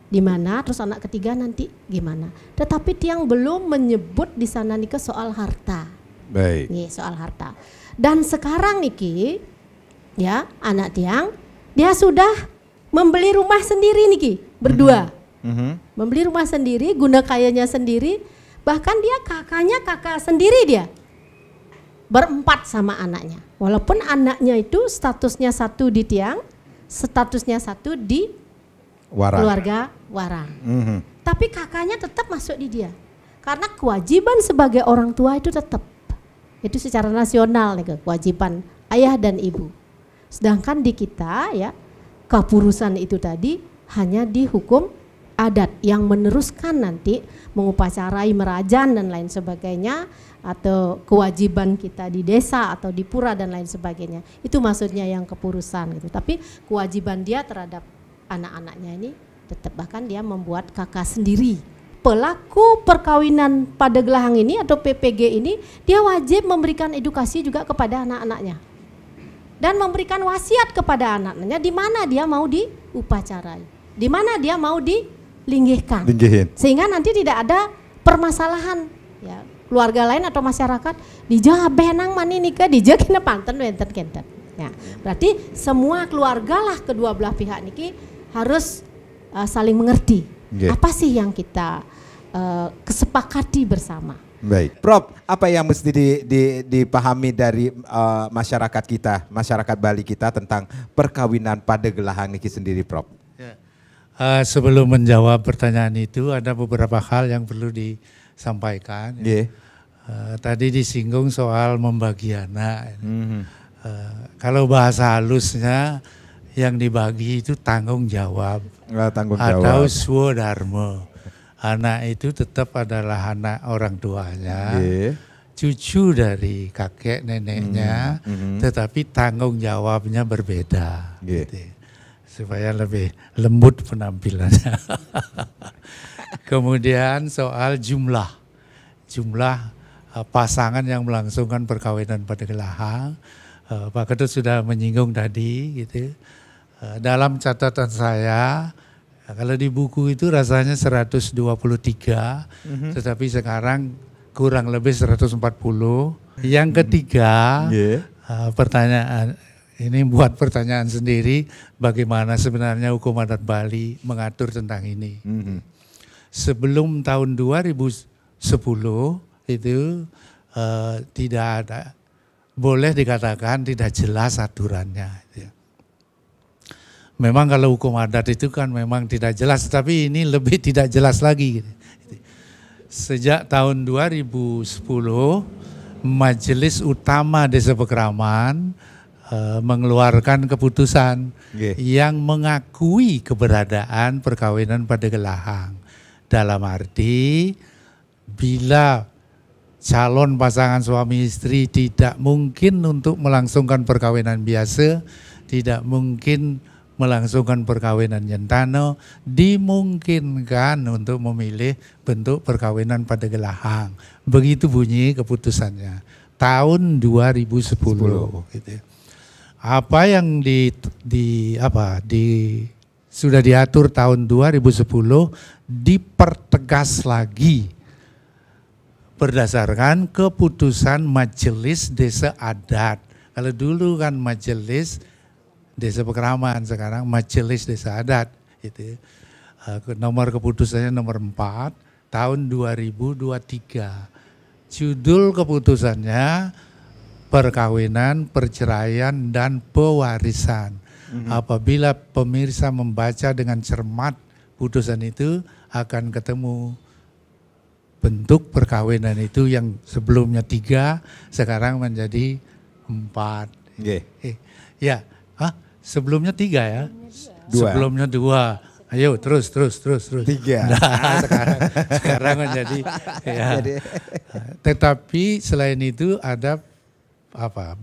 di mana, terus anak ketiga nanti gimana. Tetapi tiang belum menyebut di sana nih soal harta. Baik. Nih soal harta. Dan sekarang Niki, ya anak tiang, dia sudah membeli rumah sendiri Niki, berdua. Membeli rumah sendiri, guna kayanya sendiri, bahkan dia kakak sendiri dia. Berempat sama anaknya. Walaupun anaknya itu statusnya satu di tiang, statusnya satu di keluarga Warang. Tapi kakaknya tetap masuk di dia. Karena kewajiban sebagai orang tua itu tetap. Itu secara nasional nih, kewajiban ayah dan ibu. Sedangkan di kita ya, kepurusan itu tadi hanya di hukum adat yang meneruskan nanti mengupacarai merajan dan lain sebagainya, atau kewajiban kita di desa atau di pura dan lain sebagainya. Itu maksudnya yang kepurusan gitu. Tapi kewajiban dia terhadap anak-anaknya ini tetap, bahkan dia membuat kakak sendiri. Pelaku perkawinan pada gelahang ini atau PPG ini, dia wajib memberikan edukasi juga kepada anak-anaknya dan memberikan wasiat kepada anak-anaknya di mana dia mau diupacarai, di mana dia mau dilinggihkan, sehingga nanti tidak ada permasalahan ya, keluarga lain atau masyarakat dijawab benang mani nikah dijak kena panten wenten kenten. Ya, berarti semua keluarga lah kedua belah pihak niki harus saling mengerti. Apa sih yang kita kesepakati bersama. Baik, Prof, apa yang mesti dipahami dari masyarakat kita, masyarakat Bali kita tentang perkawinan pada gelahang niki sendiri, Prof? Ya. Sebelum menjawab pertanyaan itu, ada beberapa hal yang perlu disampaikan. Yeah. Tadi disinggung soal membagi anak. Kalau bahasa halusnya, yang dibagi itu tanggung jawab, atau swadharma. Anak itu tetap adalah anak orang tuanya, cucu dari kakek neneknya, tetapi tanggung jawabnya berbeda, gitu. Supaya lebih lembut penampilannya. Kemudian soal jumlah pasangan yang melangsungkan perkawinan pada gelahang, Pak Ketut sudah menyinggung tadi, gitu. Dalam catatan saya, kalau di buku itu rasanya 123, tetapi sekarang kurang lebih 140. Yang ketiga, pertanyaan ini buat pertanyaan sendiri, bagaimana sebenarnya hukum adat Bali mengatur tentang ini. Sebelum tahun 2010 itu tidak ada, boleh dikatakan tidak jelas aturannya. Memang kalau hukum adat itu kan memang tidak jelas, tapi ini lebih tidak jelas lagi. Sejak tahun 2010, Majelis Utama Desa Pekraman mengeluarkan keputusan yang mengakui keberadaan perkawinan pada gelahang. Dalam arti, bila calon pasangan suami istri tidak mungkin untuk melangsungkan perkawinan biasa, tidak mungkin melangsungkan perkawinan nyentano, dimungkinkan untuk memilih bentuk perkawinan pada gelahang. Begitu bunyi keputusannya tahun 2010. Gitu. Apa yang sudah diatur tahun 2010 dipertegas lagi berdasarkan keputusan Majelis Desa Adat. Kalau dulu kan Majelis Desa Pekraman, sekarang Majelis Desa Adat. Itu nomor keputusannya nomor 4 tahun 2023. Judul keputusannya perkawinan, perceraian, dan pewarisan. Apabila pemirsa membaca dengan cermat putusan itu, akan ketemu bentuk perkawinan itu yang sebelumnya 3, sekarang menjadi 4. Ya. Sebelumnya 3 ya? 2. Sebelumnya 2. Ayo terus. 3. Nah, sekarang menjadi ya. Tetapi selain itu ada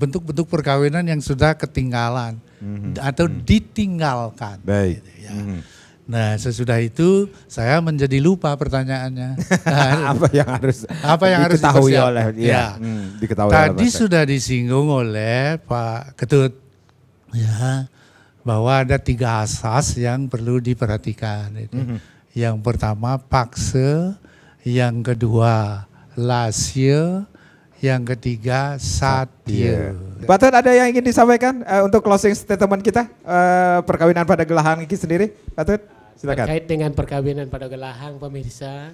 bentuk-bentuk perkawinan yang sudah ketinggalan atau ditinggalkan. Baik. Gitu, ya. Nah, sesudah itu saya menjadi lupa pertanyaannya. Apa yang harus diketahui oleh diketahui tadi oleh sudah disinggung oleh Pak Ketut. Ya, bahwa ada 3 asas yang perlu diperhatikan. Yang pertama paksa, yang kedua lasya, yang ketiga satya. Pak Tut, ada yang ingin disampaikan untuk closing statement kita perkawinan pada gelahang ini sendiri, Pak Tut? Silakan. Terkait dengan perkawinan pada gelahang, pemirsa,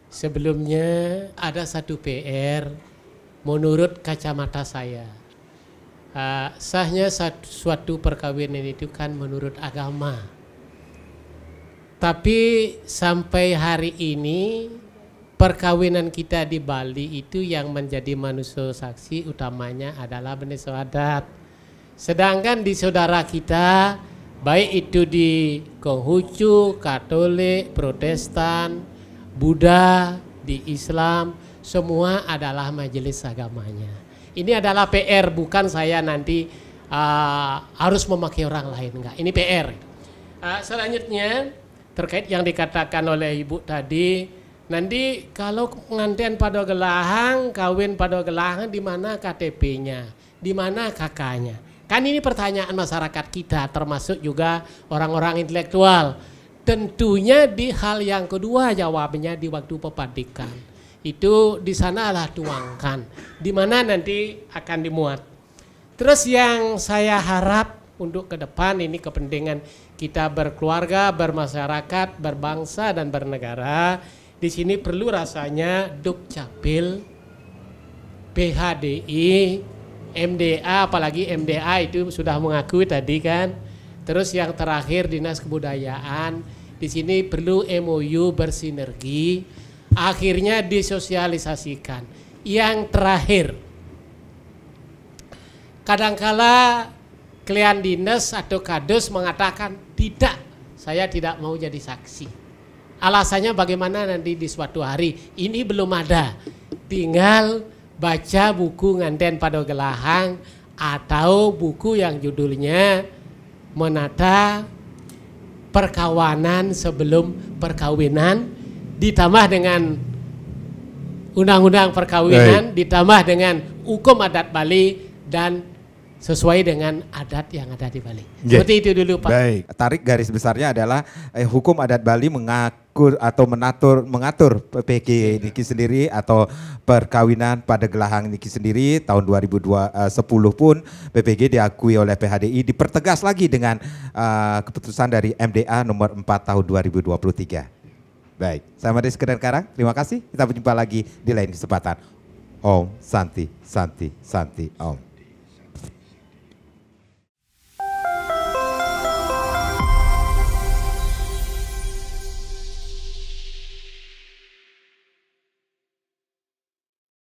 sebelumnya ada satu PR menurut kacamata saya. Sahnya suatu perkawinan itu kan menurut agama. Tapi sampai hari ini perkawinan kita di Bali itu yang menjadi manusia saksi utamanya adalah bendesa adat. Sedangkan di saudara kita, baik itu di Konghucu, Katolik, Protestan, Buddha, di Islam, semua adalah majelis agamanya. Ini adalah PR, bukan saya nanti harus memakai orang lain, enggak. Ini PR. Selanjutnya terkait yang dikatakan oleh Ibu tadi, nanti kalau pengantin pada gelahang, kawin pada gelahang, di mana KTP-nya, di mana kakaknya? Kan ini pertanyaan masyarakat kita, termasuk juga orang-orang intelektual. Tentunya di hal yang kedua jawabnya di waktu pepandikan. Itu di sanalah tuangkan, di mana nanti akan dimuat. Terus yang saya harap untuk ke depan ini kepentingan kita berkeluarga, bermasyarakat, berbangsa dan bernegara, Di sini perlu rasanya Dukcapil, PHDI, MDA, apalagi MDA itu sudah mengakui tadi kan. Terus yang terakhir Dinas Kebudayaan, di sini perlu MOU bersinergi, akhirnya disosialisasikan. Yang terakhir, kadangkala klien dinas atau kadus mengatakan tidak, saya tidak mau jadi saksi. Alasannya bagaimana nanti di suatu hari, ini belum ada, tinggal baca buku Nganten Padogelahang atau buku yang judulnya Menata Perkawanan Sebelum Perkawinan, ditambah dengan undang-undang perkawinan, ditambah dengan hukum adat Bali dan sesuai dengan adat yang ada di Bali. Seperti itu dulu Pak. Baik, tarik garis besarnya adalah hukum adat Bali mengatur atau mengatur PPG niki sendiri atau perkawinan pada gelahang niki sendiri tahun 2010 pun PPG diakui oleh PHDI, dipertegas lagi dengan keputusan dari MDA nomor 4 tahun 2023. Baik, saya Made Sekedar Karang, terima kasih. Kita berjumpa lagi di lain kesempatan. Om Santi Santi Santi Om.